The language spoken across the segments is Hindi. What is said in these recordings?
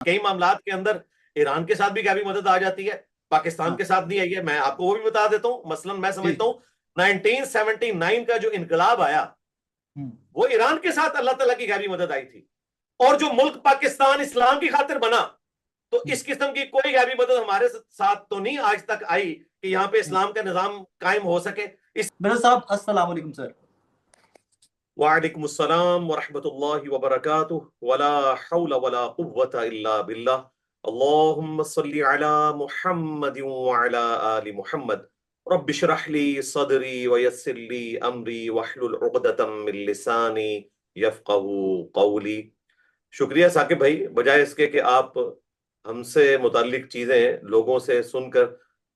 कई मामलात के अंदर ईरान के साथ भी गैबी मदद आ जाती है, पाकिस्तान हाँ के साथ नहीं आई है। मैं आपको वो भी बता देता हूं। मसलन मैं जी। समझता हूं 1979 का जो इनकलाब आया हम्म। वो ईरान के साथ अल्लाह ताला की गैबी मदद आई थी। और जो मुल्क पाकिस्तान इस्लाम की खातिर बना, तो हम्म। इस किस्म की कोई गैबी मदद हमारे साथ तो नहीं आज तक आई कि यहां पे हम्म। इस्लाम का निजाम कायम हो सके। इस मिर्जा साहब अस्सलाम वालेकुम सर। वालेकुम अस्सलाम व रहमतुल्लाहि व बरकातुहू वला हौला वला कुव्वता इल्ला बिल्लाह। अल्लाहुम्मा सल्लि अला मुहम्मदिन व अला आलि मुहम्मद। रब्बि इश्रह ली सदरी व यस्सिर ली अमरी वहलुल उक़दतम मिन लिसानी यफ़क़हू क़ौली। शुक्रिया साकिब भाई, बजाय इसके कि आप हमसे मुताल्लिक चीजें लोगों से सुनकर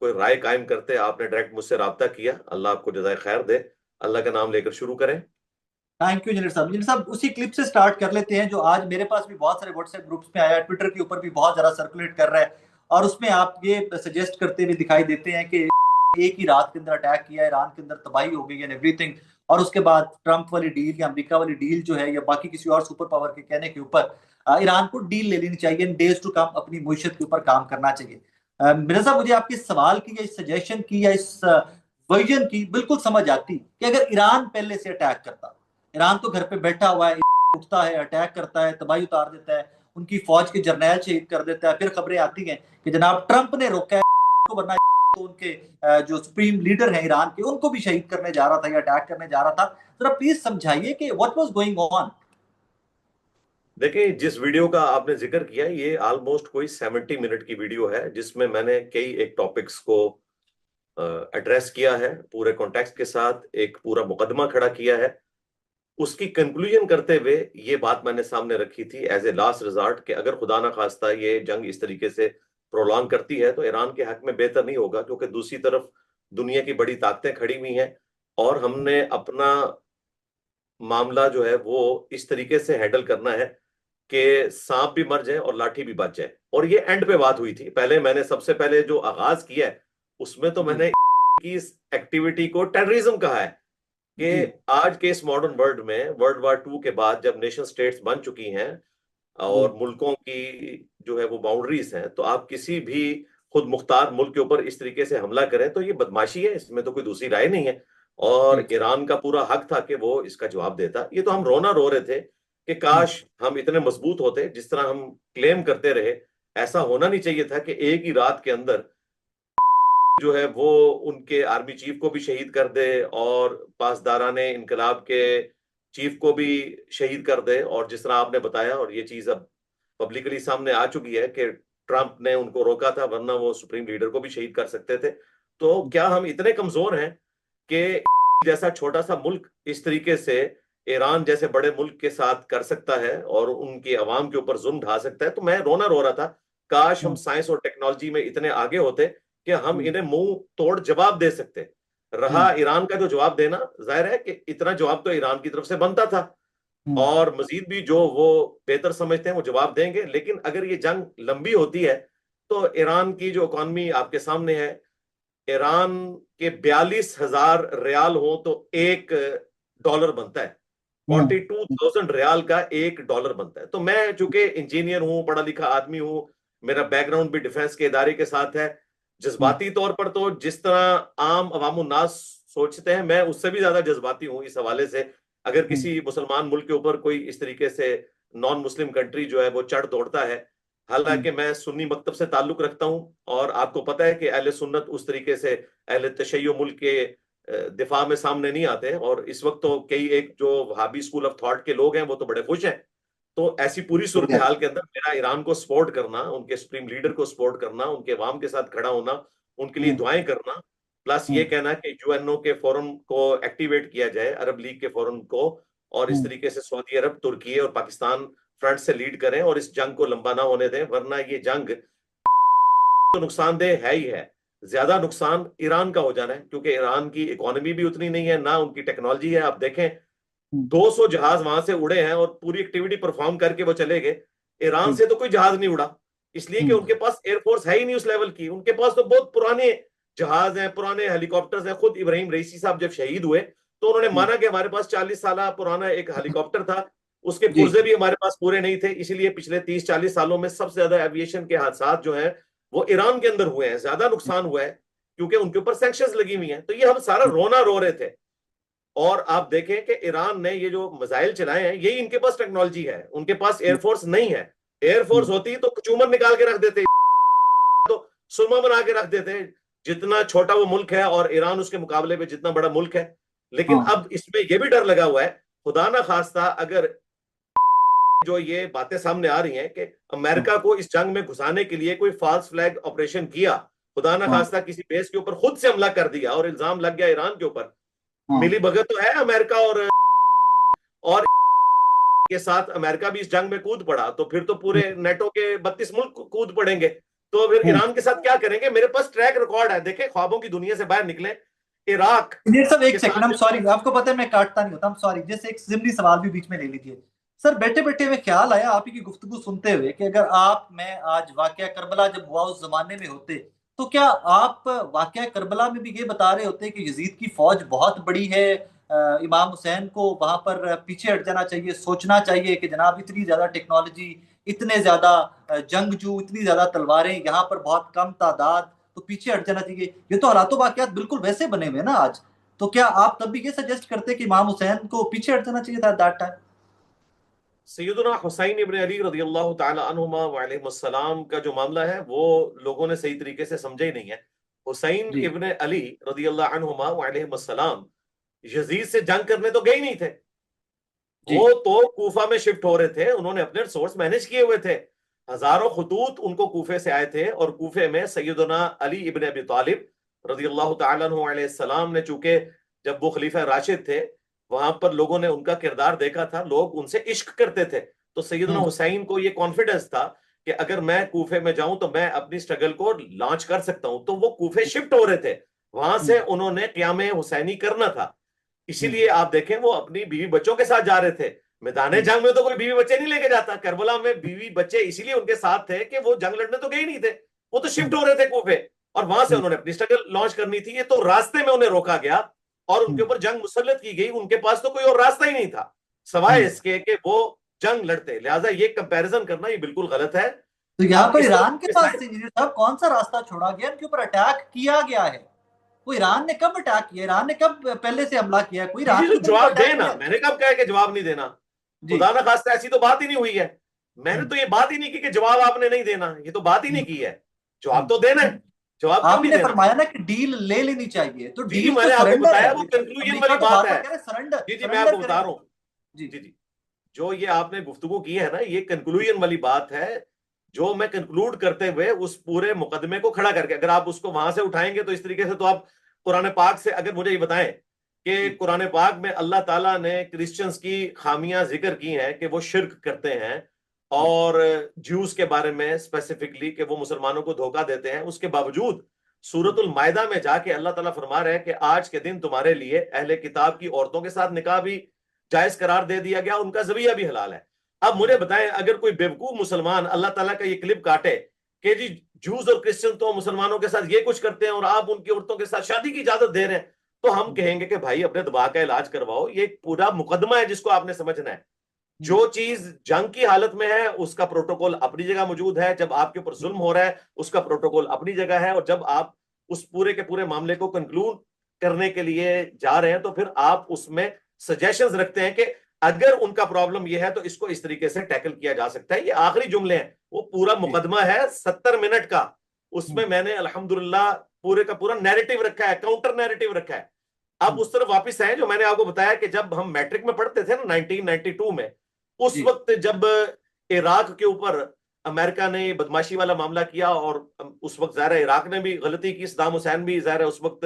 कोई राय कायम करते, आपने डायरेक्ट मुझसे राब्ता किया। अल्लाह आपको जज़ाए खैर दे। अल्लाह का नाम लेकर शुरू करें। थैंक यू इंजीनियर साहब। इंजीनियर साहब उसी क्लिप से स्टार्ट कर लेते हैं जो आज मेरे पास भी बहुत सारे व्हाट्सएप ग्रुप्स में आया है, ट्विटर के ऊपर भी बहुत ज़्यादा सर्कुलेट कर रहा है। और उसमें आप ये सजेस्ट करते हुए दिखाई देते हैं कि एक ही रात के अंदर अटैक किया, ईरान के अंदर तबाही हो गई एंड एवरीथिंग। और उसके बाद ट्रंप वाली डील या अमेरिका वाली डील जो है या बाकी किसी और सुपर पावर के कहने के ऊपर ईरान को डील ले लेनी चाहिए, डेज टू कम अपनी मीशत के ऊपर काम करना चाहिए। मिर्जा साहब मुझे आपके सवाल की या इस सजेशन की या इस वर्जन की बिल्कुल समझ आती कि अगर ईरान पहले से अटैक करता। ईरान तो घर पे बैठा हुआ है, उठता है, अटैक करता है, तबाही उतार देता है, उनकी फौज के जर्नैल शहीद कर देता है। फिर खबरें आती हैं कि जनाब ट्रंप ने रोका है तो, वरना तो उनके जो सुप्रीम लीडर हैं ईरान के उनको भी शहीद करने जा रहा था या अटैक करने जा रहा था। जरा प्लीज समझाइए कि व्हाट वाज गोइंग ऑन। देखिए, जिस वीडियो का आपने जिक्र किया ये ऑलमोस्ट कोई 70 मिनट की वीडियो है, जिसमें मैंने कई एक टॉपिक्स को एड्रेस किया है, पूरे कॉन्टेक्स्ट के साथ एक पूरा मुकदमा खड़ा किया है। उसकी कंक्लूजन करते हुए ये बात मैंने सामने रखी थी एज ए लास्ट रिजॉर्ट कि अगर खुदा ना खास्ता ये जंग इस तरीके से प्रोलॉन्ग करती है तो ईरान के हक में बेहतर नहीं होगा, क्योंकि दूसरी तरफ दुनिया की बड़ी ताकतें खड़ी हुई हैं और हमने अपना मामला जो है वो इस तरीके से हैंडल करना है कि सांप भी मर जाए और लाठी भी बच जाए। और ये एंड पे बात हुई थी। पहले मैंने सबसे पहले जो आगाज किया है उसमें तो जी। मैंने की इस एक्टिविटी को टेररिज्म कहा है जी। कि आज के इस मॉडर्न वर्ल्ड में वर्ल्ड वार 2 के बाद जब नेशन स्टेट्स बन चुकी हैं जी। और मुल्कों की जो है वो बाउंड्रीज हैं, तो आप किसी भी खुद मुख्तार मुल्क के ऊपर इस तरीके से हमला करें तो ये बदमाशी है, इसमें तो कोई दूसरी राय नहीं है। और जी। ईरान का पूरा हक था कि वो इसका जवाब देता। ये तो हम रोना रो रहे थे कि काश हम इतने मजबूत होते जिस तरह हम क्लेम करते रहे। ऐसा होना नहीं चाहिए था कि एक ही रात के अंदर जो है वो उनके आर्मी चीफ को भी शहीद कर दे और पासदाराने इनकलाब के चीफ को भी शहीद कर दे। और जिस तरह आपने बताया, और ये चीज अब पब्लिकली सामने आ चुकी है कि ट्रंप ने उनको रोका था, वरना वो सुप्रीम लीडर को भी शहीद कर सकते थे। तो क्या हम इतने कमजोर हैं कि जैसा छोटा सा मुल्क इस तरीके से ईरान जैसे बड़े मुल्क के साथ कर सकता है और उनकी आवाम के ऊपर जुल्म ढा सकता है? तो मैं रोना रो रहा था, काश हम साइंस और टेक्नोलॉजी में इतने आगे होते कि हम इन्हें मुंह तोड़ जवाब दे सकते। रहा ईरान का जो जवाब देना, जाहिर है कि इतना जवाब तो ईरान की तरफ से बनता था और मजीद भी जो वो बेहतर समझते हैं वो जवाब देंगे। लेकिन अगर ये जंग लंबी होती है तो ईरान की जो इकॉनमी आपके सामने है, ईरान के 42,000 रियाल हो तो एक डॉलर बनता है। 42,000 रियाल का एक डॉलर बनता है। तो मैं चूंकि इंजीनियर हूं, पढ़ा लिखा आदमी हूं, मेरा बैकग्राउंड भी डिफेंस के इदारे के साथ है, जज्बाती तौर पर तो जिस तरह आम अवामुन्नास सोचते हैं मैं उससे भी ज्यादा जज्बाती हूं इस हवाले से। अगर किसी मुसलमान मुल्क के ऊपर कोई इस तरीके से नॉन मुस्लिम कंट्री जो है वो चढ़ दौड़ता है, हालांकि मैं सुन्नी मकतब से ताल्लुक रखता हूं और आपको पता है कि अहले सुन्नत उस तरीके से अहले तशय्यो मुल्क के दिफा में सामने नहीं आते हैं। और इस वक्त तो कई एक जो वहाबी स्कूल ऑफ थॉट के लोग हैं वो तो बड़े खुश हैं। तो ऐसी पूरी सूरत हाल के अंदर मेरा ईरान को सपोर्ट करना, उनके सुप्रीम लीडर को सपोर्ट करना, उनके अवाम के साथ खड़ा होना, उनके लिए दुआएं करना, प्लस ये कहना कि यूएनओ के फोरम को एक्टिवेट किया जाए, अरब लीग के फोरम को, और इस तरीके से सऊदी अरब, तुर्की और पाकिस्तान फ्रंट से लीड करें और इस जंग को लंबा ना होने दें। वरना ये जंग तो नुकसानदेह है ही है, ज्यादा नुकसान ईरान का हो जाना है, क्योंकि ईरान की इकोनॉमी भी उतनी नहीं है, ना उनकी टेक्नोलॉजी है। आप देखें 200 जहाज वहां से उड़े हैं और पूरी एक्टिविटी परफॉर्म करके वो चले गए। ईरान से तो कोई जहाज नहीं उड़ा, इसलिए कि उनके पास एयरफोर्स है ही नहीं उस लेवल की। उनके पास तो बहुत पुराने जहाज हैं, पुराने हेलीकॉप्टर्स हैं। खुद इब्राहिम रईसी साहब जब शहीद हुए तो उन्होंने माना कि हमारे पास 40 साल पुराना एक हेलीकॉप्टर था, उसके जी पुर्जे भी हमारे पास पूरे नहीं थे, इसीलिए पिछले 30-40 सालों में सबसे ज्यादा एविएशन के हादसात जो है वो ईरान के अंदर हुए हैं, ज्यादा नुकसान हुआ है क्योंकि उनके ऊपर सैंक्शंस लगी हुई हैं। तो ये हम सारा रोना रो रहे थे। और आप देखें कि ईरान ने ये जो मिसाइल चलाए हैं, यही इनके पास टेक्नोलॉजी है, उनके पास एयरफोर्स नहीं है। एयरफोर्स होती तो चूमर निकाल के रख देते, तो सुरमा बना के रख देते, जितना छोटा वो मुल्क है और ईरान उसके मुकाबले में जितना बड़ा मुल्क है। लेकिन हाँ अब इसमें यह भी डर लगा हुआ है, खुदा ना खास्ता अगर जो ये बातें सामने आ रही हैं कि हाँ अमेरिका को इस जंग में घुसाने के लिए कोई फॉल्स फ्लैग ऑपरेशन किया, खुदा ना हाँ खास्ता किसी बेस के ऊपर खुद से हमला कर दिया और इल्जाम लग गया ईरान के ऊपर, हाँ मिली भगत तो है अमेरिका और के साथ अमेरिका भी इस जंग में कूद पड़ा, तो फिर तो पूरे नेटो के 32 मुल्क कूद पड़ेंगे। तो फिर हाँ। ईरान के साथ क्या करेंगे? मेरे पास ट्रैक रिकॉर्ड है, देखे ख्वाबों की दुनिया से बाहर निकले। इराक इंजीनियर साहब के एक सेकंड, साथ हम सॉरी, आपको पता है मैं काटता नहीं होता, हम सॉरी, जैसे एक जिमनी सवाल भी बीच में ले लीजिए। सर बैठे बैठे में ख्याल आया आप ही की गुफ्तगू सुनते हुए कि अगर आप मैं आज वाकया करबला जब हुआ उस जमाने में होते, तो क्या आप वाकया करबला में भी ये बता रहे होते कि यजीद की फौज बहुत बड़ी है, इमाम हुसैन को वहां पर पीछे हट जाना चाहिए, सोचना चाहिए कि जनाब इतनी ज्यादा टेक्नोलॉजी, इतने ज्यादा जंगजू, इतनी ज्यादा तलवारें, यहाँ पर बहुत कम तादाद, तो पीछे हट जाना चाहिए। ये तो हालात वाकयात बिल्कुल वैसे बने हुए हैं ना आज। तो क्या आप तब भी ये सजेस्ट करते कि इमाम हुसैन को पीछे हट जाना चाहिए था दैट टाइम? सैयदना हुसैन इब्न अली रजी अल्लाह तआला अन्हुमा व अलैहिस्सलाम का जो मामला है वो लोगों ने सही तरीके से समझा ही नहीं है। हुसैन जी इब्न अली रजी अल्लाह अन्हुमा व अलैहिस्सलाम यजीद से जंग करने तो गए ही नहीं थे। जी वो तो कूफा में शिफ्ट हो रहे थे, उन्होंने अपने रिसोर्स मैनेज किए हुए थे। हजारों खतूत उनको कूफे से आए थे और कूफे में सैयदना अली इब्न अबी तालिब रजी अल्लाह तआला अन्हु अलैहि सलाम ने, चूंकि जब वो खलीफा राशिद थे, वहां पर लोगों ने उनका किरदार देखा था, लोग उनसे इश्क करते थे। तो सैयदना हम्म हुसैन को ये कॉन्फिडेंस था कि अगर मैं कूफे में जाऊं तो मैं अपनी स्ट्रगल को लॉन्च कर सकता हूं। तो वो कूफे शिफ्ट हो रहे थे, वहां से हम्म उन्होंने क़याम हुसैनी करना था। हम्म इसीलिए आप देखें वो अपनी बीवी बच्चों के साथ जा रहे थे। मैदान हम्म जंग में तो कोई बीवी बच्चे नहीं लेके जाता, करबला में बीवी बच्चे इसीलिए उनके साथ थे कि वो जंग लड़ने तो गए नहीं थे, वो तो शिफ्ट हम्म हो रहे थे कूफे, और वहां से हम्म उन्होंने अपनी स्ट्रगल लॉन्च करनी थी। ये तो रास्ते में उन्हें रोका गया और उनके हम्म ऊपर जंग मुसल्लत की गई, उनके पास तो कोई और रास्ता ही नहीं था सवाए हम्म। इसके कि वो जंग लड़ते। लिहाजा ये कंपैरिजन करना ये बिल्कुल गलत है। तो यहाँ अब पर इस ईरान के तरफ पास से इंजीनियर साहब कौन सा रास्ता छोड़ा गया, इनके ऊपर अटैक किया गया है? वो ईरान ने कब अटैक किया, ईरान ने कब पहले से हमला किया है? कोई जी जी, ईरान तो की तरफ जवाब अटैक देना, किया है? मैंने कब कहा है कि जवाब नहीं देना? जी खुदा ना खास्ता ऐसी तो बात ही नहीं हुई है। मैंने हम्म तो ये बात ही नहीं की कि जवाब आपने नहीं देना, ये तो बात ही नहीं हम्म की है। जवाब हम्म। तो देना है, जवाब क्यों नहीं आपने देना? फरमाया ना कि डील ले लेनी चाहिए, तो जी जी, डील तो मैंने आपको सरेंडर बताया है। वो कंक्लूजन अमेरिका वाली तो बात बार है। बार कह रहे सरेंडर जी जी, मैं सरेंडर आपको बता करें। रहा हूँ। जी जी जी, जो ये आपने गुफ्तगू की है ना, ये कंक्लूजन वाली बात है, जो मैं कंक्लूड करते हुए उस पूरे मुकदमे को खड़ा करके, अगर आप उसको वहां से उठाएंगे तो इस तरीके से, तो आप कुरान पाक से अगर मुझे ये बताएं कि जी कुरान पाक में अल्लाह ताला ने क्रिश्चियंस की खामियां जिक्र की हैं कि वो शिर्क करते हैं, जी और ज्यूस के बारे में स्पेसिफिकली कि वो मुसलमानों को धोखा देते हैं, उसके बावजूद सूरतुल मायदा में जाके अल्लाह ताला फरमा रहे हैं कि आज के दिन तुम्हारे लिए अहले किताब की औरतों के साथ निकाह भी जायज करार दे दिया गया, उनका जबिया भी हलाल है। अब मुझे बताएं, अगर कोई बेवकूफ मुसलमान अल्लाह ताला का ये क्लिप काटे कि जी जूस और क्रिश्चियन तो मुसलमानों के साथ ये कुछ करते हैं और आप उनकी औरतों के साथ शादी की इजाजत दे रहे हैं, तो हम कहेंगे कि भाई अपने दबा का इलाज करवाओ। ये एक पूरा मुकदमा है जिसको आपने समझना है। जो चीज जंग की हालत में है उसका प्रोटोकॉल अपनी जगह मौजूद है, जब आपके ऊपर जुल्म हो रहा है उसका प्रोटोकॉल अपनी जगह है, और जब आप उस पूरे के पूरे मामले को कंक्लूड करने के लिए जा रहे हैं तो फिर आप उसमें सजेशंस रखते हैं कि अगर उनका प्रॉब्लम यह है तो इसको इस तरीके से टैकल किया जा सकता है। ये आखिरी जुमले हैं, वो पूरा जी मुकदमा है 70 मिनट का, हम्म उसमें मैंने अल्हम्दुलिल्लाह पूरे का पूरा नैरेटिव रखा है, काउंटर नैरेटिव रखा है। अब हम्म उस तरफ वापस आए, जो मैंने आपको बताया कि जब हम मैट्रिक में पढ़ते थे ना 1992 में, उस जी वक्त जब इराक के ऊपर अमेरिका ने बदमाशी वाला मामला किया, और उस वक्त ज़ाहिर है इराक ने भी गलती की, सद्दाम हुसैन भी ज़ाहिर है उस वक्त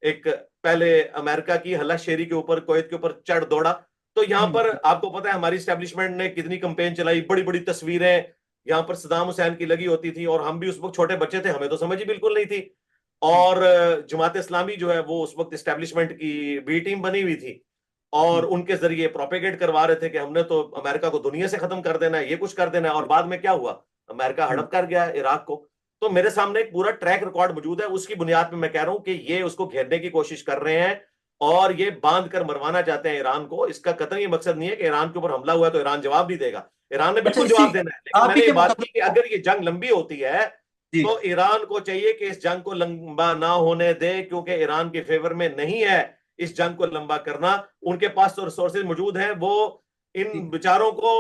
एक पहले अमेरिका की हल्लाशेरी के ऊपर, कुवैत के ऊपर चढ़ दौड़ा। तो यहाँ पर आपको पता है हमारी स्टैब्लिशमेंट ने कितनी कंपेन चलाई, बड़ी बड़ी तस्वीरें यहाँ पर सद्दाम हुसैन की लगी होती थी, और हम भी उस वक्त छोटे बच्चे थे, हमें तो समझ ही बिल्कुल नहीं थी। हम्म और जमात इस्लामी जो है वो उस वक्त स्टैब्लिशमेंट की बी टीम बनी हुई थी, और हम्म उनके जरिए प्रोपेगेट करवा रहे थे कि हमने तो अमेरिका को दुनिया से खत्म कर देना है, ये कुछ कर देना है। और बाद में क्या हुआ? अमेरिका हम्म हड़प कर गया इराक को। तो मेरे सामने एक पूरा ट्रैक रिकॉर्ड मौजूद है, उसकी बुनियाद पे मैं कह रहा हूं कि ये उसको घेरने की कोशिश कर रहे हैं। और ये बांध कर मरवाना चाहते हैं ईरान को। इसका कतई ये मकसद नहीं है कि ईरान के ऊपर हमला हुआ तो ईरान जवाब नहीं देगा, ईरान ने अच्छा, बिल्कुल इसी जवाब देना है। लेकिन आप ही मैंने ये के बात की कि मुकदमे को। अगर ये जंग लंबी होती है जी तो ईरान को चाहिए कि इस जंग को लंबा ना होने दे, क्योंकि ईरान के फेवर में नहीं है इस जंग को लंबा करना। उनके पास तो रिसोर्सेज मौजूद हैं, वो इन जी। विचारों को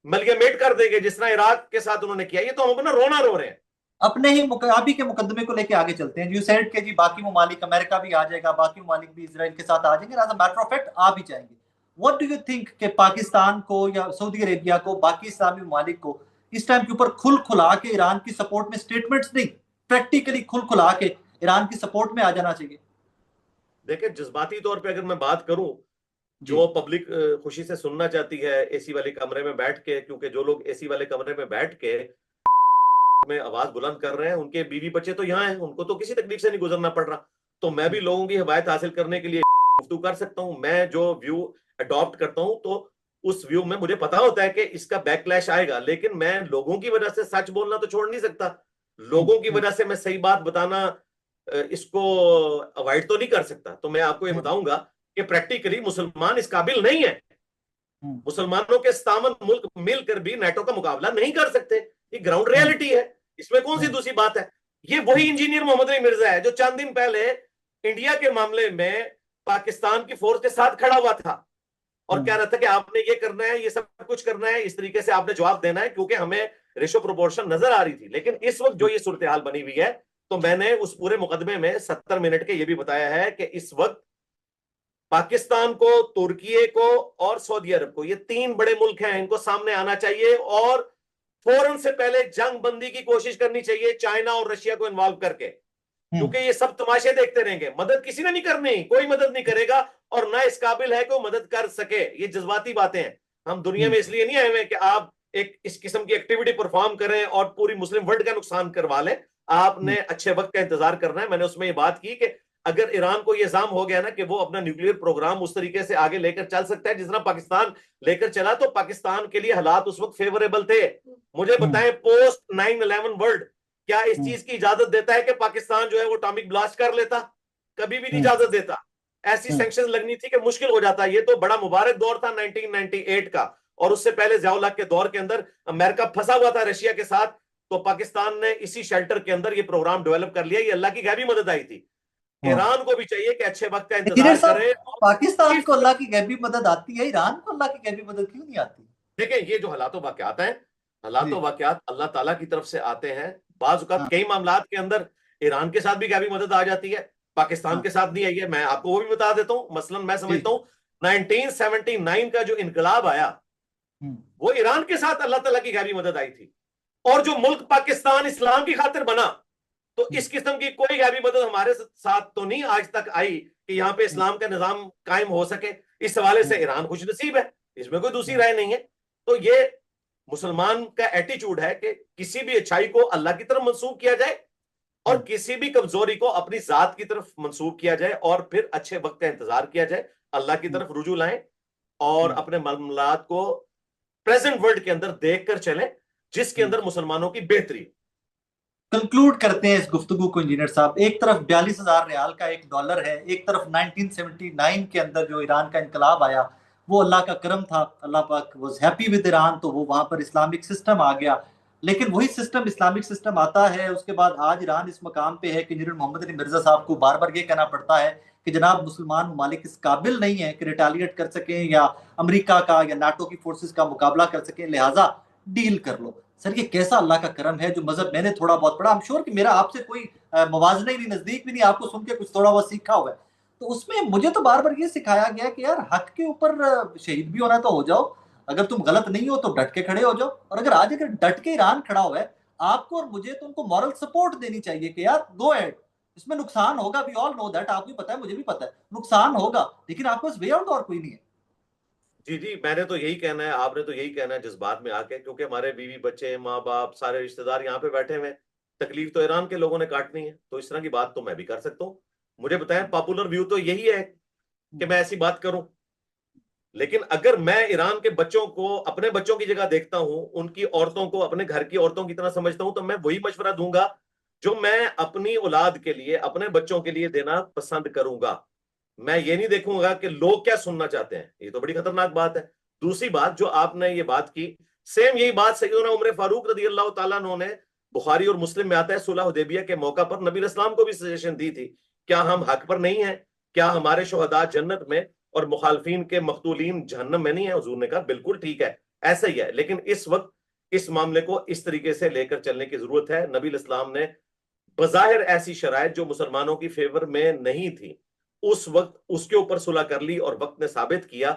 मलगेमेट कर देंगे जिस तरह इराक के साथ उन्होंने किया। ये तो हम अपना रोना रो रहे हैं। अपने ही आप ही के मुकदमे को लेके आगे चलते हैं। यूसैइड के जी बाकी ममालिक, अमेरिका भी आ जाएगा, बाकी ममालिक भी इसराइल के साथ आ जाएंगे, as a matter of fact आ भी जाएंगे। व्हाट डू यू थिंक कि पाकिस्तान को या सऊदी अरेबिया को, बाकी इस्लामी ममालिक को इस टाइम के ऊपर खुल खुला के ईरान की सपोर्ट में, स्टेटमेंट्स नहीं, प्रैक्टिकली खुल खुला के ईरान की सपोर्ट में आ जाना चाहिए? देखिए, जज्बाती तौर पे अगर मैं बात करूं, जी जो पब्लिक खुशी से सुनना चाहती है एसी वाले कमरे में बैठ के, क्योंकि जो लोग एसी वाले कमरे में बैठ के में आवाज बुलंद कर रहे हैं उनके बीवी बच्चे तो यहाँ हैं, उनको तो किसी तकलीफ से नहीं गुजरना पड़ रहा। तो मैं भी लोगों की हिमायत हासिल करने के लिए गुफ्तगू कर सकता हूँ। मैं जो व्यू अडॉप्ट करता हूँ तो उस व्यू में मुझे पता होता है कि इसका बैकलैश आएगा, लेकिन मैं लोगों की वजह से सच बोलना तो छोड़ नहीं सकता। लोगों की वजह से मैं सही बात बताना इसको अवॉइड तो नहीं कर सकता। तो मैं आपको ये बताऊंगा कि प्रैक्टिकली मुसलमान इस काबिल नहीं है। मुसलमानों के सतावन मुल्क मिलकर भी नाटो का मुकाबला नहीं कर सकते। ये ग्राउंड रियलिटी है, इसमें कौन सी दूसरी बात है। ये वही इंजीनियर मोहम्मद अली मिर्जा है जो चंद दिन पहले इंडिया के मामले में पाकिस्तान की फोर्स के साथ खड़ा हुआ था और कह रहा था कि आपने ये करना है, ये सब कुछ करना है, इस तरीके से आपने जवाब देना है, क्योंकि हमें रेशो प्रोपोर्शन नजर आ रही थी। लेकिन इस वक्त जो ये सूरत हाल बनी हुई है, तो मैंने उस पूरे मुकदमे में 70 मिनट के ये भी बताया है कि इस वक्त पाकिस्तान को, तुर्की को और सऊदी अरब को, ये तीन बड़े मुल्क हैं, इनको सामने आना चाहिए और फौरन से पहले जंग बंदी की कोशिश करनी चाहिए, चाइना और रशिया को इन्वॉल्व करके। क्योंकि ये सब तमाशे देखते रहेंगे, मदद किसी ने नहीं करनी, कोई मदद नहीं करेगा और ना इस काबिल है कि वो मदद कर सके। ये जज्बाती बातें हैं। हम दुनिया में इसलिए नहीं आए हुए कि आप एक इस किस्म की एक्टिविटी परफॉर्म करें और पूरी मुस्लिम वर्ल्ड का नुकसान करवा लें। आपने अच्छे वक्त का इंतजार करना है। मैंने उसमें ये बात की कि अगर ईरान को ये इल्जाम हो गया ना कि वो अपना न्यूक्लियर प्रोग्राम उस तरीके से आगे लेकर चल सकता है जिस तरह पाकिस्तान लेकर चला, तो पाकिस्तान के लिए हालात उस वक्त फेवरेबल थे। मुझे बताएं, पोस्ट 9/11 वर्ल्ड क्या इस चीज की इजाजत देता है कि पाकिस्तान जो है वो एटॉमिक ब्लास्ट कर लेता? कभी भी नहीं इजाजत देता। ऐसी सैंक्शन लगनी थी कि मुश्किल हो जाता। ये तो बड़ा मुबारक दौर था 1998 का, और उससे पहले जियाउल हक के दौर के अंदर अमेरिका फंसा हुआ था रशिया के साथ, तो पाकिस्तान ने इसी शेल्टर के अंदर ये प्रोग्राम डेवलप कर लिया। ये अल्लाह की गैबी मदद आई थी। ईरान को भी चाहिए कि अच्छे वक्त का इंजीनियर इंतजार साहब, करे। पाकिस्तान को अल्लाह की गैबी मदद आती है, ईरान को अल्लाह की गैबी मदद क्यों नहीं आती? देखें, ये जो हालात वाकयात हैं, हालात जी वाकयात अल्लाह ताला की तरफ से आते हैं। बाज औक़ात हाँ कई मामलात के अंदर ईरान के साथ भी गैबी मदद आ जाती है, पाकिस्तान हाँ के साथ नहीं आई है। मैं आपको वो भी बता देता हूं। मसलन मैं जी समझता हूं 1979 का जो इनकलाब आया, हम्म वो ईरान के साथ अल्लाह ताला की गैबी मदद आई थी। और जो मुल्क पाकिस्तान इस्लाम की खातिर बना, तो हम्म इस किस्म की कोई गैबी मदद हमारे साथ तो नहीं आज तक आई कि यहाँ पे हम्म इस्लाम का निजाम कायम हो सके। इस हवाले से हम्म ईरान खुश नसीब है, इसमें कोई दूसरी हम्म राय नहीं है। तो ये मुसलमान का एटीट्यूड है कि किसी भी अच्छाई को अल्लाह की तरफ मंसूब किया जाए और हम्म किसी भी कमजोरी को अपनी जात की तरफ मंसूब किया जाए, और फिर अच्छे वक्त का इंतजार किया जाए, अल्लाह की हम्म तरफ रुजू लाएं और हम्म अपने मामलात को प्रेजेंट वर्ल्ड के अंदर देख कर चलें जिसके हम्म। अंदर मुसलमानों की बेहतरी। कंक्लूड करते हैं इस गुफ्तगू को इंजीनियर साहब। एक तरफ 42,000 रियाल का एक डॉलर है, एक तरफ 1979 के अंदर जो ईरान का इनकलाब आया वो अल्लाह का करम था, अल्लाह पाक वाज हैप्पी विद ईरान, तो वो वहां पर इस्लामिक सिस्टम आ गया। लेकिन वही सिस्टम, इस्लामिक सिस्टम आता है, उसके बाद आज ईरान इस मकाम पे है कि इंजीनियर मोहम्मद अली मिर्जा साहब को बार बार ये कहना पड़ता है कि जनाब मुसलमान ममालिक इस काबिल नहीं है कि रिटालिएट कर सकें या अमेरिका का या नाटो की फोर्सेस का मुकाबला कर सकें, लिहाजा डील कर लो। सर ये कैसा अल्लाह का करम है जो मजहब मैंने थोड़ा बहुत पढ़ा, आई एम श्योर कि मेरा आपसे कोई मवाजना ही नहीं, नजदीक भी नहीं, आपको सुन के कुछ थोड़ा बहुत सीखा हुआ है। तो उसमें मुझे तो बार बार ये सिखाया गया कि यार हक के ऊपर शहीद भी होना तो हो जाओ, अगर तुम गलत नहीं हो तो डट के खड़े हो जाओ। और अगर आज अगर डट के ईरान खड़ा हुआ है, आपको और मुझे तो उनको मॉरल सपोर्ट देनी चाहिए कि यार गो एहेड, इसमें नुकसान होगा, वी ऑल नो दैट, आपको भी पता है, मुझे भी पता है नुकसान होगा, लेकिन आपको वे आउट और कोई नहीं है। जी जी, मैंने तो यही कहना है, आपने तो यही कहना है जज्बात में आके, क्योंकि हमारे बीवी बच्चे, माँ बाप, सारे रिश्तेदार यहाँ पे बैठे हुए हैं। तकलीफ तो ईरान के लोगों ने काटनी है, तो इस तरह की बात तो मैं भी कर सकता हूँ। मुझे बताएं, पॉपुलर व्यू तो यही है कि मैं ऐसी बात करूं। लेकिन अगर मैं ईरान के बच्चों को अपने बच्चों की जगह देखता हूं, उनकी औरतों को अपने घर की औरतों की तरह समझता हूं, तो मैं वही मशवरा दूंगा जो मैं अपनी औलाद के लिए, अपने बच्चों के लिए देना पसंद करूंगा। मैं ये नहीं देखूंगा कि लोग क्या सुनना चाहते हैं, ये तो बड़ी खतरनाक बात है। दूसरी बात जो आपने ये बात की, सेम यही बात सैयदना उमर फारूक रदी अल्लाह ताला अन्हु ने, बुखारी और मुस्लिम में आता है, सुलह हुदैबिया के मौका पर नबी इस्लाम को भी सजेशन दी थी, क्या हम हक पर नहीं है, क्या हमारे शोहदा जन्नत में और मुखालफीन के मकतूलीन जहन्नम में नहीं है? हुजूर ने कहा बिल्कुल ठीक है, ऐसा ही है, लेकिन इस वक्त इस मामले को इस तरीके से लेकर चलने की जरूरत है। नबी इस्लाम ने बज़ाहिर ऐसी शराइत जो मुसलमानों की फेवर में नहीं थी, उस वक्त उसके ऊपर सुलह कर ली, और वक्त ने साबित किया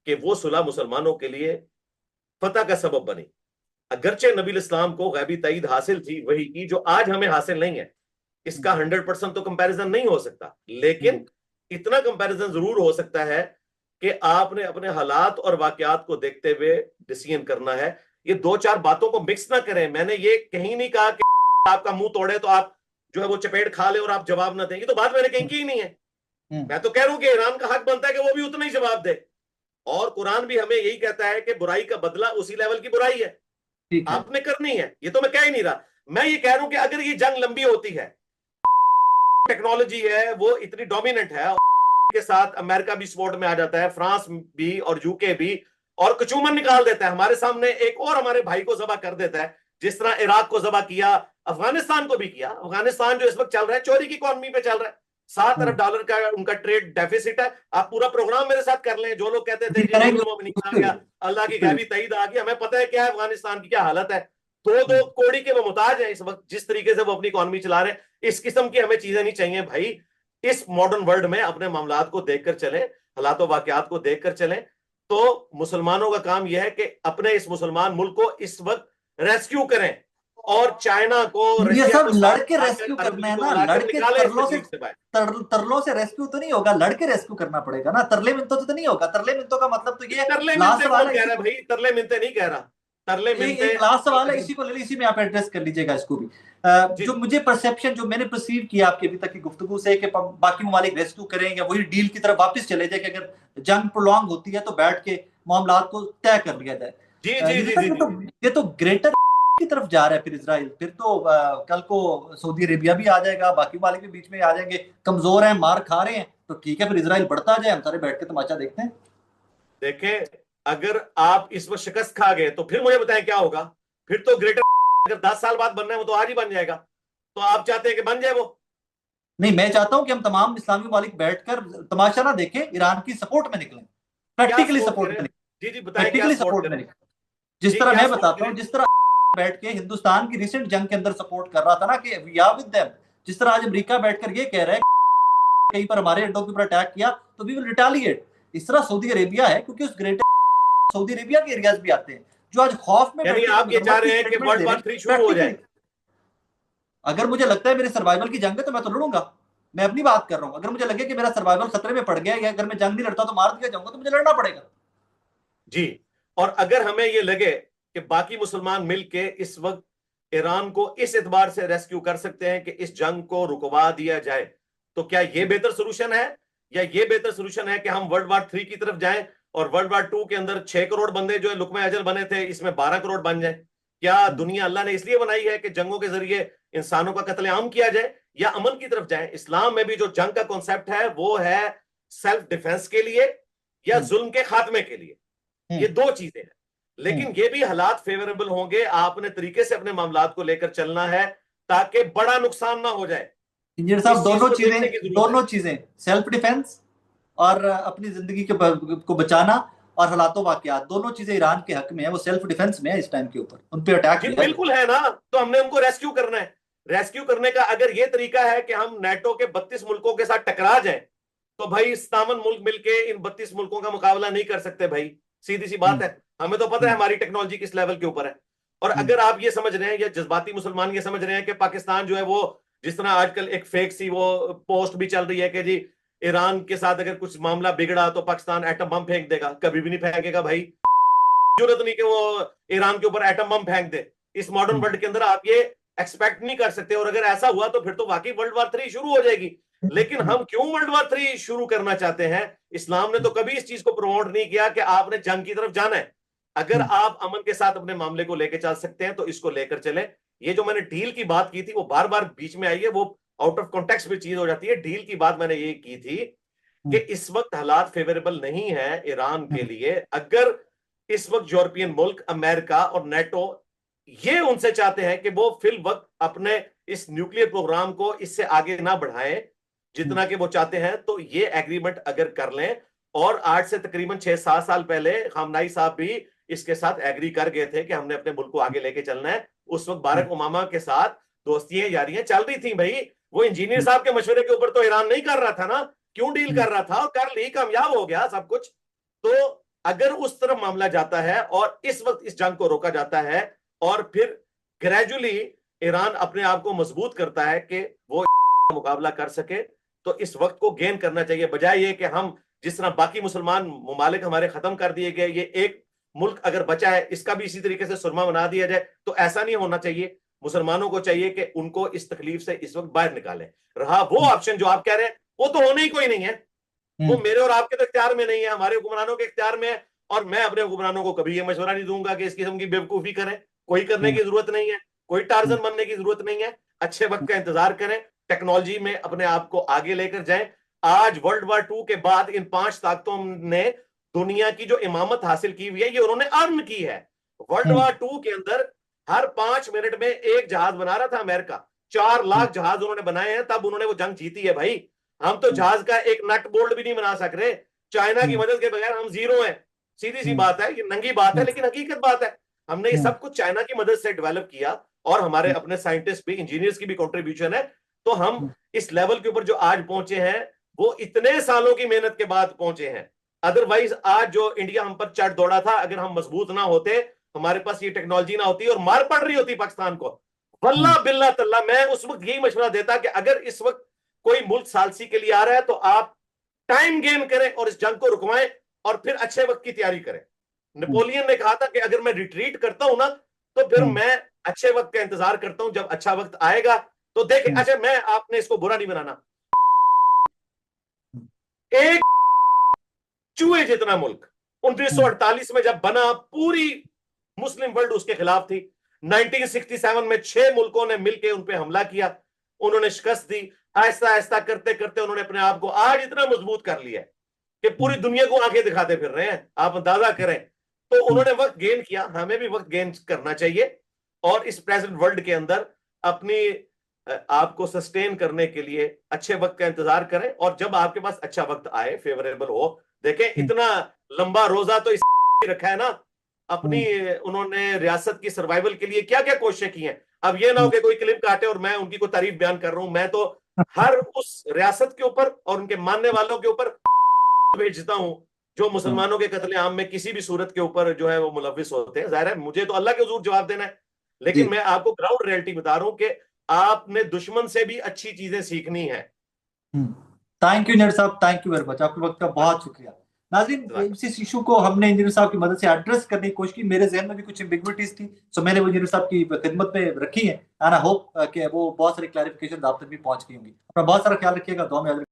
कि वो सुलह मुसलमानों के लिए फतह का सबब बनी। अगरचे नबी इस्लाम को गैबी तईद हासिल थी वही की, जो आज हमें हासिल नहीं है, इसका 100% तो कंपैरिजन नहीं हो सकता, लेकिन इतना कंपैरिजन जरूर हो सकता है कि आपने अपने हालात और वाकयात को देखते हुए डिसीजन करना है। ये दो चार बातों को मिक्स ना करें। मैंने ये कहीं नहीं कहा कि आपका मुंह तोड़े तो आप जो है वो चपेट खा ले और आप जवाब ना दें, ये तो बात मैंने कहीं की ही नहीं है। मैं तो कह रहा हूं कि ईरान का हक बनता है कि वो भी उतना ही जवाब दे, और कुरान भी हमें यही कहता है कि बुराई का बदला उसी लेवल की बुराई है, ठीक है। आपने करनी है। ये तो मैं कह ही नहीं रहा, मैं ये कह रहा हूं कि अगर ये जंग लंबी होती है, टेक्नोलॉजी है वो इतनी डोमिनेंट है, के साथ अमेरिका भी सपोर्ट में आ जाता है, फ्रांस भी और यूके भी, और कचूमन निकाल देता है हमारे सामने, एक और हमारे भाई को जबा कर देता है, जिस तरह इराक को जबा किया, अफगानिस्तान को भी किया। अफगानिस्तान जो इस वक्त चल रहा है चोरी की इकॉनमी पे चल रहा है, $7 अरब का उनका ट्रेड डेफिसिट है। आप पूरा प्रोग्राम मेरे साथ कर लें, जो लोग कहते थे जी अमीरुल मोमिनीन आ गया, अल्लाह की गैबी तईद आ गई, हमें पता है क्या है अफगानिस्तान की क्या हालत है। दो दो कोड़ी के वो मुताज है इस वक्त, जिस तरीके से वो अपनी इकॉनमी चला रहे हैं। इस किस्म की हमें चीजें नहीं चाहिए भाई। इस मॉडर्न वर्ल्ड में अपने मामलात को देखकर चलें, हालात वाकयात को देखकर चलें। तो मुसलमानों का काम यह है कि अपने इस मुसलमान मुल्क को इस वक्त रेस्क्यू करें, और चाइना को, ये रशिया सब को साथ लड़के मिलाकर, रेस्क्यू करना अरबी है को ना, मिलाकर लड़के निकाले इस तरलों से तकलीफ से बाहर। तरलों से रेस्क्यू तो नहीं होगा, लड़के रेस्क्यू करना पड़ेगा ना, तरले मिनटों से तो नहीं होगा। तरले मिनटों का मतलब तो ये तरले लास्ट मिनते सवाल कौन है कह इसी रहा है को, भाई? तरले मिनते नहीं कह रहा, तरले मिनते एक लास्ट सवाल है, अगर इसी को ले लीजिए, इसी में आप एड्रेस कर लीजिएगा इसको भी। जी जो मुझे परसेप्शन, जो मैंने परसीव किया आपकी अभी तक की गुफ्तगू से, कि बाकी ममालिक रेस्क्यू करें या वही डील की तरफ वापस चले जाए, कि अगर जंग प्रोलॉन्ग होती है तो बैठ के मामलात को तय कर लिया जाए। जी जी यूसुफ जी साहब, जी जी ये तो ग्रेटर की तरफ जा रहा है फिर इसराइल, फिर तो कल को सऊदी अरेबिया भी आ जाएगा, बाकी ममालिक भी बीच में आ जाएंगे, कमजोर हैं, मार खा रहे हैं, तो ठीक है फिर इसराइल बढ़ता जाए, हम सारे बैठ के तमाशा देखते हैं। देखें, अगर आप इस वक्त शिकस्त खा गए तो फिर मुझे बताएं क्या होगा। फिर तो ग्रेटर, अगर 10 साल बाद बनना है वो तो आज ही बन जाएगा। तो आप चाहते हैं कि बन जाए वो? नहीं, मैं चाहता हूं कि हम तमाम इस्लामी मालिक बैठकर तमाशा ना देखें, ईरान की सपोर्ट में निकलें, क्या प्रैक्टिकली सपोर्ट सपोर्ट करें? में निकलें, जी जी बताएं, क्या प्रैक्टिकली सपोर्ट सपोर्ट में करें? निकलें। जिस जी तरह क्या मैं सपोर्ट बताता हूं, करें? जिस तरह बैठ के हिंदुस्तान की रिसेंट जंग के अंदर सपोर्ट कर रहा था ना कि वी आर विद देम, जिस तरह आज अमेरिका बैठकर ये कह रहा है कि कहीं पर हमारे अड्डों के ऊपर अटैक किया तो वी विल रिटेलिएट, इस तरह सऊदी अरेबिया है, क्योंकि उस ग्रेटर सऊदी अरेबिया के एरियाज भी आते हैं जो आज खौफ में यानी बैठे आप ये चाह मजम्मत की रहे हैं कि स्टेटमेंट वर्ल्ड दे रहे वॉर हैं, 3 शुरू हो प्रैक्टिकली। जाए? अगर मुझे लगता है मेरे सर्वाइवल की जंग है तो मैं तो लड़ूंगा, मैं अपनी बात कर रहा हूं। अगर मुझे लगे कि मेरा सर्वाइवल खतरे में पड़ गया, या अगर मैं जंग नहीं लड़ता तो मार दिया जाऊंगा, तो मुझे लड़ना पड़ेगा। जी, और अगर हमें ये लगे कि बाकी मुसलमान मिलके इस वक्त ईरान को इस एतबार से रेस्क्यू कर सकते हैं कि इस जंग को रुकवा दिया जाए, तो क्या ये बेहतर सोल्यूशन है, या ये बेहतर सोल्यूशन है कि हम वर्ल्ड वार 3 की तरफ जाएं और वर्ल्ड वार 2 के अंदर 6 करोड़ बंदे जो है लुकमे अजल बने थे, इसमें 12 करोड़ बन जाए? क्या दुनिया अल्लाह ने इसलिए बनाई है कि जंगों के जरिए इंसानों का कत्लेआम किया जाए, या अमन की तरफ जाए? इस्लाम में भी जो जंग का कॉन्सेप्ट है वो है सेल्फ डिफेंस के लिए या जुल्म के खात्मे के लिए, ये दो चीजें हैं। लेकिन ये भी हालात फेवरेबल होंगे, आपने तरीके से अपने मामलात को लेकर चलना है ताकि बड़ा नुकसान ना हो जाए। इंजीनियर साहब, इस चीज दोनों को चीजें, देखने की जरूरत है। दोनों चीजें, सेल्फ डिफेंस और अपनी जिंदगी को बचाना, और हालातों वाकयात, दोनों चीजें ईरान के हक में है, वो सेल्फ डिफेंस में है इस टाइम के ऊपर, उन पे अटैक जी किया जाए। बिल्कुल है ना, तो हमने उनको रेस्क्यू करना है। रेस्क्यू करने का अगर ये तरीका है कि हम नेटो के 32 मुल्कों के साथ टकरा जाएं, तो भाई 57 मुल्क मिलके इन 32 मुल्कों का मुकाबला नहीं कर सकते भाई, सीधी सी बात हम्म, है। हमें तो पता है हमारी टेक्नोलॉजी किस लेवल के ऊपर है। और हम्म, अगर आप ये समझ रहे हैं, या जज्बाती मुसलमान ये समझ रहे हैं कि पाकिस्तान जो है वो, जिस तरह आजकल एक फेक सी वो पोस्ट भी चल रही है कि जी ईरान के साथ अगर कुछ मामला बिगड़ा तो पाकिस्तान एटम बम फेंक देगा, कभी भी नहीं फेंकेगा भाई। जरूरत नहीं कि वो ईरान के ऊपर एटम बम फेंक दे। इस मॉडर्न हम्म, वर्ल्ड के अंदर आप ये एक्सपेक्ट नहीं कर सकते, और अगर ऐसा हुआ तो फिर तो वाकई वर्ल्ड वार 3 शुरू हो जाएगी। लेकिन हम्म, हम क्यों वर्ल्ड वार 3 शुरू करना चाहते हैं? इस्लाम ने तो कभी इस चीज को प्रमोट नहीं किया कि आपने जंग की तरफ जाना है। अगर हम्म, आप अमन के साथ अपने मामले को लेकर चल सकते हैं तो इसको लेकर चले। ये जो मैंने डील की बात की थी वो बार बार बीच में आई है, वो आउट ऑफ कॉन्टेक्स्ट में चीज हो जाती है। डील की बात मैंने ये की थी कि इस वक्त हालात फेवरेबल नहीं है ईरान के लिए। अगर इस वक्त यूरोपियन मुल्क, अमेरिका और नेटो ये उनसे चाहते हैं कि वो फिल वक्त अपने इस न्यूक्लियर प्रोग्राम को इससे आगे ना बढ़ाएं जितना कि वो चाहते हैं, तो ये एग्रीमेंट अगर कर लें, और आज से तकरीबन 6-7 साल पहले खामनाई साहब भी इसके साथ एग्री कर गए थे कि हमने अपने मुल्क को आगे लेके चलना है। उस वक्त बारक ओबामा के साथ दोस्तियां यारियां चल रही थी भाई। वो इंजीनियर साहब के मशवरे के ऊपर तो ईरान नहीं कर रहा था ना, क्यों डील कर रहा था, और कर ली, कामयाब हो गया सब कुछ। तो अगर उस तरफ मामला जाता है और इस वक्त इस जंग को रोका जाता है और फिर ग्रेजुअली ईरान अपने आप को मजबूत करता है कि वो मुकाबला कर सके, तो इस वक्त को गेन करना चाहिए, बजाय ये कि हम जिस तरह बाकी मुसलमान ममालिक हमारे खत्म कर दिए गए, ये एक मुल्क अगर बचा है इसका भी इसी तरीके से सुरमा बना दिया जाए। तो ऐसा नहीं होना चाहिए। मुसलमानों को चाहिए कि उनको इस तकलीफ से इस वक्त बाहर निकालें। रहा वो ऑप्शन जो आप कह रहे हैं, वो तो होने ही कोई नहीं है, वो मेरे और आपके तो इख्तियार में नहीं है, हमारे हुक्मरानों के इख्तियार में है। और मैं अपने हुक्मरानों को कभी ये मशवरा नहीं दूंगा कि इस किस्म की बेवकूफी करें। कोई करने की जरूरत नहीं है, कोई टार्जन बनने की जरूरत नहीं है। अच्छे वक्त का इंतजार करें, टेक्नोलॉजी में अपने आप को आगे लेकर जाएं। आज वर्ल्ड वार 2 के बाद इन 5 ताकतों ने दुनिया की जो इमामत हासिल की हुई है, ये उन्होंने अर्न की है। वर्ल्ड वार 2 के अंदर हर 5 मिनट में एक जहाज बना रहा था अमेरिका। 4 लाख जहाज उन्होंने बनाए हैं, तब उन्होंने वो जंग जीती है भाई। हम तो जहाज का एक नट बोल्ट भी नहीं बना सक रहे। चाइना की मदद के बगैर हम जीरो हैं। सीधी सी बात है, ये नंगी बात है लेकिन हकीकत बात है। हमने ये सब कुछ चाइना की मदद से डेवलप किया, और हमारे अपने साइंटिस्ट भी, इंजीनियर्स की भी कंट्रीब्यूशन है। तो हम इस लेवल के ऊपर जो आज पहुंचे हैं, वो इतने सालों की मेहनत के बाद पहुंचे हैं। अदरवाइज आज जो इंडिया हम पर चढ़ दौड़ा था, अगर हम मजबूत ना होते, हमारे पास ये टेक्नोलॉजी ना होती और मार पड़ रही होती पाकिस्तान को, वल्ला बिल्ला तल्ला मैं उस वक्त यही मशवरा देता कि अगर इस वक्त कोई मुल्क सालसी के लिए आ रहा है तो आप टाइम गेन करें और इस जंग को रुकवाएं और फिर अच्छे वक्त की तैयारी करें। नेपोलियन ने कहा था कि अगर मैं रिट्रीट करता हूं ना, तो फिर मैं अच्छे वक्त का इंतजार करता हूं, जब अच्छा वक्त आएगा तो देखें। अच्छा, मैं आपने इसको बुरा नहीं बनाना, एक चूहे जितना मुल्क 1948 में जब बना, पूरी मुस्लिम वर्ल्ड उसके खिलाफ थी। 1967 में 6 मुल्कों ने मिलकर उन पर हमला किया, उन्होंने शिकस्त दी। आहिस्ता आहिस्ता करते करते उन्होंने अपने आप को आज इतना मजबूत कर लिया है कि पूरी दुनिया को आंखें दिखाते फिर रहे हैं, आप अंदाजा करें। तो उन्होंने वक्त गेन किया, हमें भी वक्त गेन करना चाहिए, और इस प्रेजेंट वर्ल्ड के अंदर अपनी आपको सस्टेन करने के लिए अच्छे वक्त का इंतजार करें। और जब आपके पास अच्छा वक्त आए, फेवरेबल हो, देखें इतना लंबा रोजा तो इस रखा है ना अपनी, उन्होंने रियासत की सर्वाइवल के लिए क्या क्या कोशिशें की हैं। अब ये ना हो कि कोई क्लिप काटे और मैं उनकी कोई तारीफ बयान कर रहा हूं। मैं तो हर उस रियासत के ऊपर और उनके मानने वालों के ऊपर भेजता हूं जो मुसलमानों के कत्लेआम में किसी भी सूरत के ऊपर जो है वो मुलविस होते हैं। जाहिर है मुझे तो अल्लाह के हुजूर जवाब देना है, लेकिन मैं आपको ग्राउंड रियलिटी बता रहा हूं कि आपने दुश्मन से भी अच्छी चीजें सीखनी है। थैंक यू इंजीनियर साहब, थैंक यू वेरी मच, आपके वक्त का बहुत शुक्रिया। नाज़रीन, इस इशू को हमने इंजीनियर साहब की मदद से एड्रेस करने की कोशिश की। मेरे जहन में भी कुछ एम्बिग्विटीज थी, सो मैंने वो इंजीनियर साहब की खिदमत में रखी है, एंड आई होप कि वो बहुत सारी क्लैरिफिकेशन आप तक भी पहुंच गई होंगी। अपना बहुत सारा ख्याल रखिएगा, दुआ में याद रखिएगा।